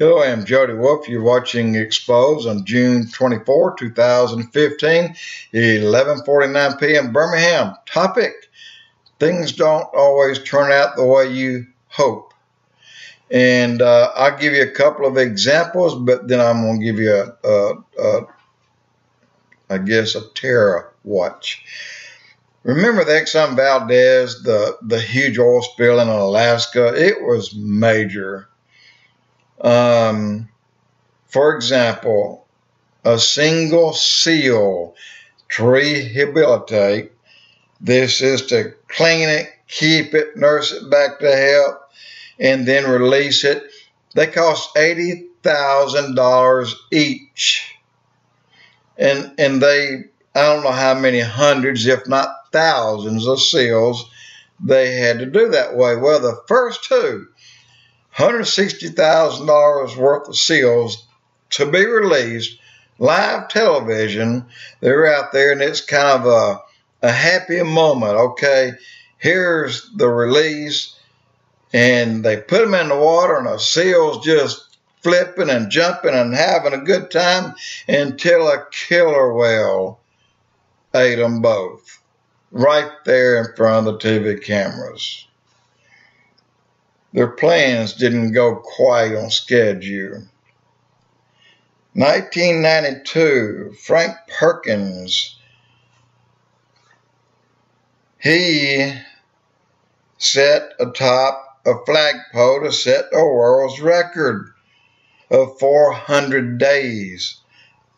Hello, I'm Jody Wolf. You're watching Expoz on June 24, 2015, 11:49 p.m. Birmingham. Topic: things don't always turn out the way you hope. And I'll give you a couple of examples, but then I'm going to give you a terror watch. Remember the Exxon Valdez, the huge oil spill in Alaska? It was major. For example, a single seal to rehabilitate. This is to clean it, keep it, nurse it back to health, and then release it. They cost $80,000 each. And they, I don't know how many hundreds, if not thousands of seals they had to do that way. Well, the first two, $160,000 worth of seals to be released, live television. They're out there, and it's kind of a happy moment. Okay, here's the release, and they put them in the water, and the seals just flipping and jumping and having a good time until a killer whale ate them both right there in front of the TV cameras. Their plans didn't go quite on schedule. 1992, Frank Perkins, he set atop a flagpole to set a world's record of 400 days.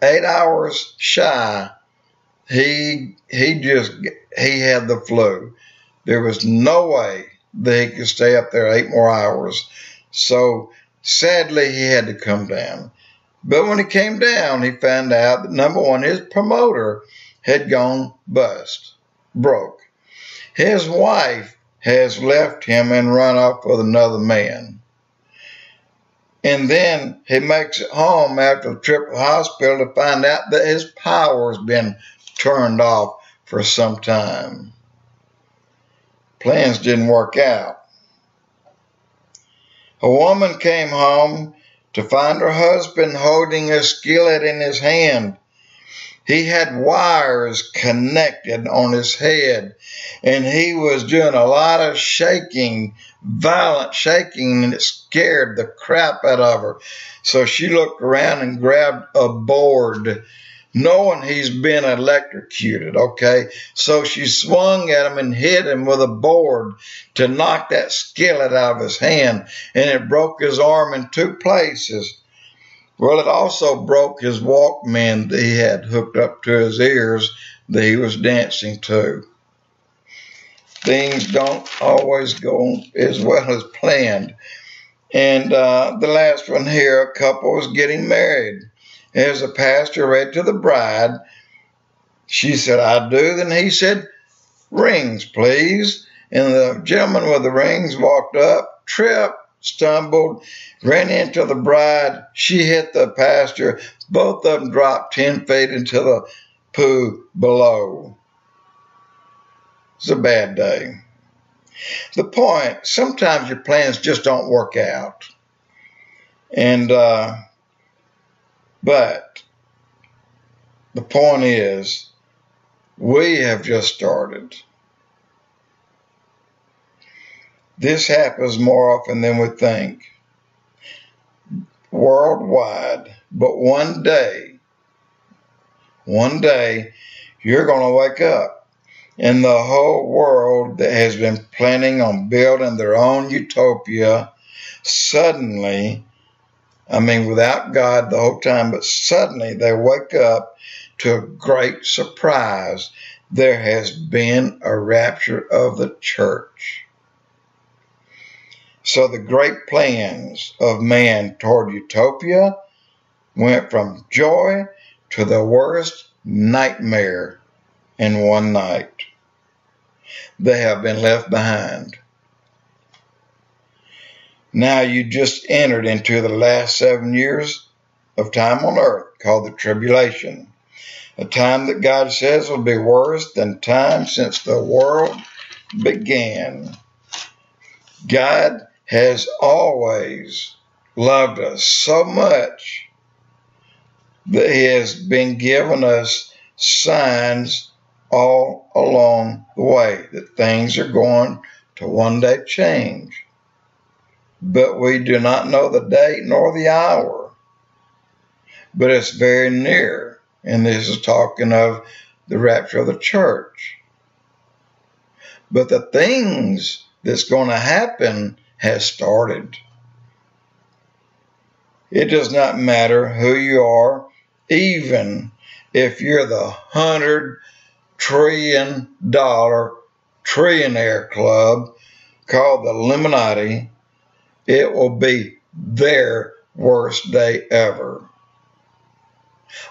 8 hours shy. He had the flu. There was no way that he could stay up there 8 more hours. So sadly, he had to come down. But when he came down, he found out that, number one, his promoter had gone broke. His wife has left him and run off with another man. And then he makes it home after the trip to the hospital to find out that his power's been turned off for some time. Plans didn't work out. A woman came home to find her husband holding a skillet in his hand. He had wires connected on his head, and he was doing a lot of shaking, violent shaking, and it scared the crap out of her. So she looked around and grabbed a board, knowing he's been electrocuted, okay? So she swung at him and hit him with a board to knock that skillet out of his hand, and it broke his arm in 2 places. Well, it also broke his Walkman that he had hooked up to his ears that he was dancing to. Things don't always go as well as planned. And the last one here, a couple was getting married. As the pastor read to the bride, she said, "I do." Then he said, "Rings, please." And the gentleman with the rings walked up, tripped, stumbled, ran into the bride. She hit the pastor. Both of them dropped 10 feet into the pool below. It's a bad day. The point, sometimes your plans just don't work out. And, but the point is, we have just started. This happens more often than we think, worldwide. But one day, you're going to wake up, and the whole world that has been planning on building their own utopia, suddenly, I mean, without God the whole time, but suddenly they wake up to a great surprise. There has been a rapture of the church. So the great plans of man toward utopia went from joy to the worst nightmare in one night. They have been left behind. Now you just entered into the last 7 years of time on earth called the tribulation, a time that God says will be worse than time since the world began. God has always loved us so much that he has been giving us signs all along the way that things are going to one day change. But we do not know the date nor the hour. But it's very near. And this is talking of the rapture of the church. But the things that's going to happen has started. It does not matter who you are, even if you're the $100 trillion trillionaire club called the Illuminati. It will be their worst day ever.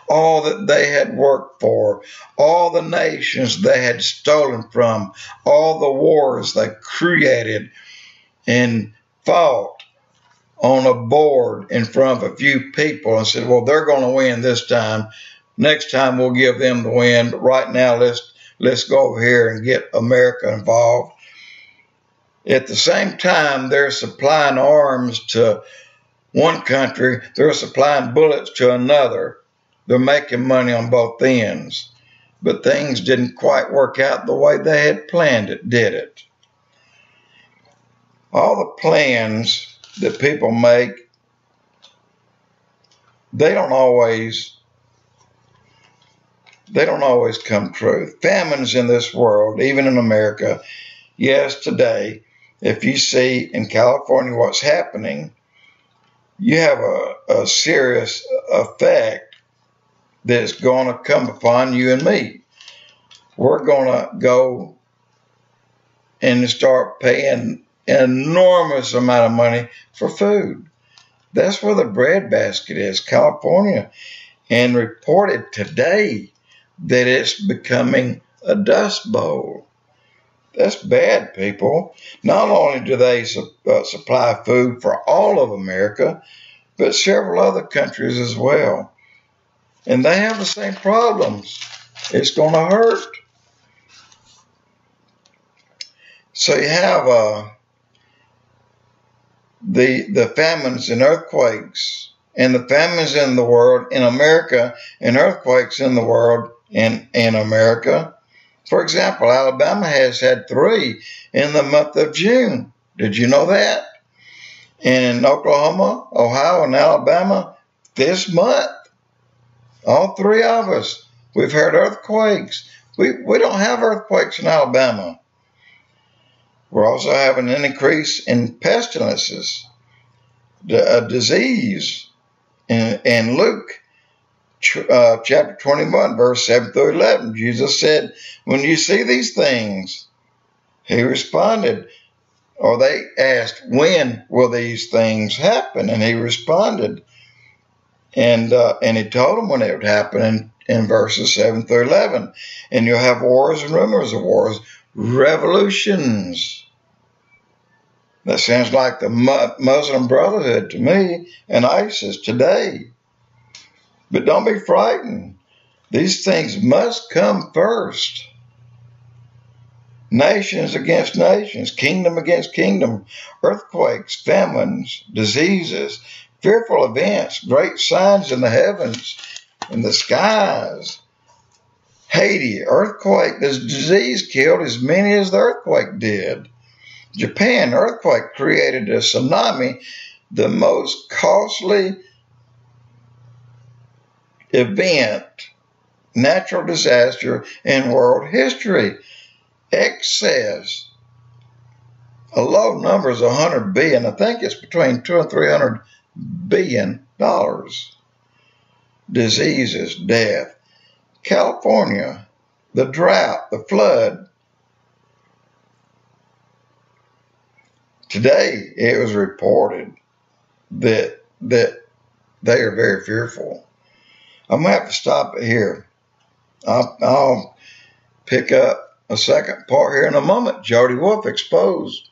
All that they had worked for, all the nations they had stolen from, all the wars they created and fought on a board in front of a few people and said, well, they're going to win this time. Next time we'll give them the win. But right now, let's go over here and get America involved. At the same time, they're supplying arms to one country. They're supplying bullets to another. They're making money on both ends. But things didn't quite work out the way they had planned it, did it? All the plans that people make, they don't always come true. Famines in this world, even in America, yes, today, if you see in California what's happening, you have a serious effect that's going to come upon you and me. We're going to go and start paying an enormous amount of money for food. That's where the breadbasket is, California, and reported today that it's becoming a dust bowl. That's bad, people. Not only do they supply food for all of America, but several other countries as well. And they have the same problems. It's going to hurt. So you have the famines and earthquakes, and the famines in the world in America, and earthquakes in the world in America. For example, Alabama has had 3 in the month of June. Did you know that? And in Oklahoma, Ohio, and Alabama this month, all 3 of us, we've had earthquakes. We don't have earthquakes in Alabama. We're also having an increase in pestilences, a disease. In Luke chapter 21, verse 7 through 11, Jesus said, when you see these things, he responded, or they asked, when will these things happen? And he responded, and he told them when it would happen in verses 7 through 11. And you'll have wars and rumors of wars, revolutions. That sounds like the Muslim Brotherhood to me and ISIS today. But don't be frightened. These things must come first. Nations against nations, kingdom against kingdom, earthquakes, famines, diseases, fearful events, great signs in the heavens, in the skies. Haiti, earthquake, this disease killed as many as the earthquake did. Japan, earthquake created a tsunami, the most costly event, natural disaster in world history. Excess. A low number is 100 billion. I think it's between 200 and 300 billion dollars. Diseases, death. California, the drought, the flood. Today, it was reported that they are very fearful. I'm going to have to stop it here. I'll pick up a second part here in a moment. Jody Wolf, Expoz.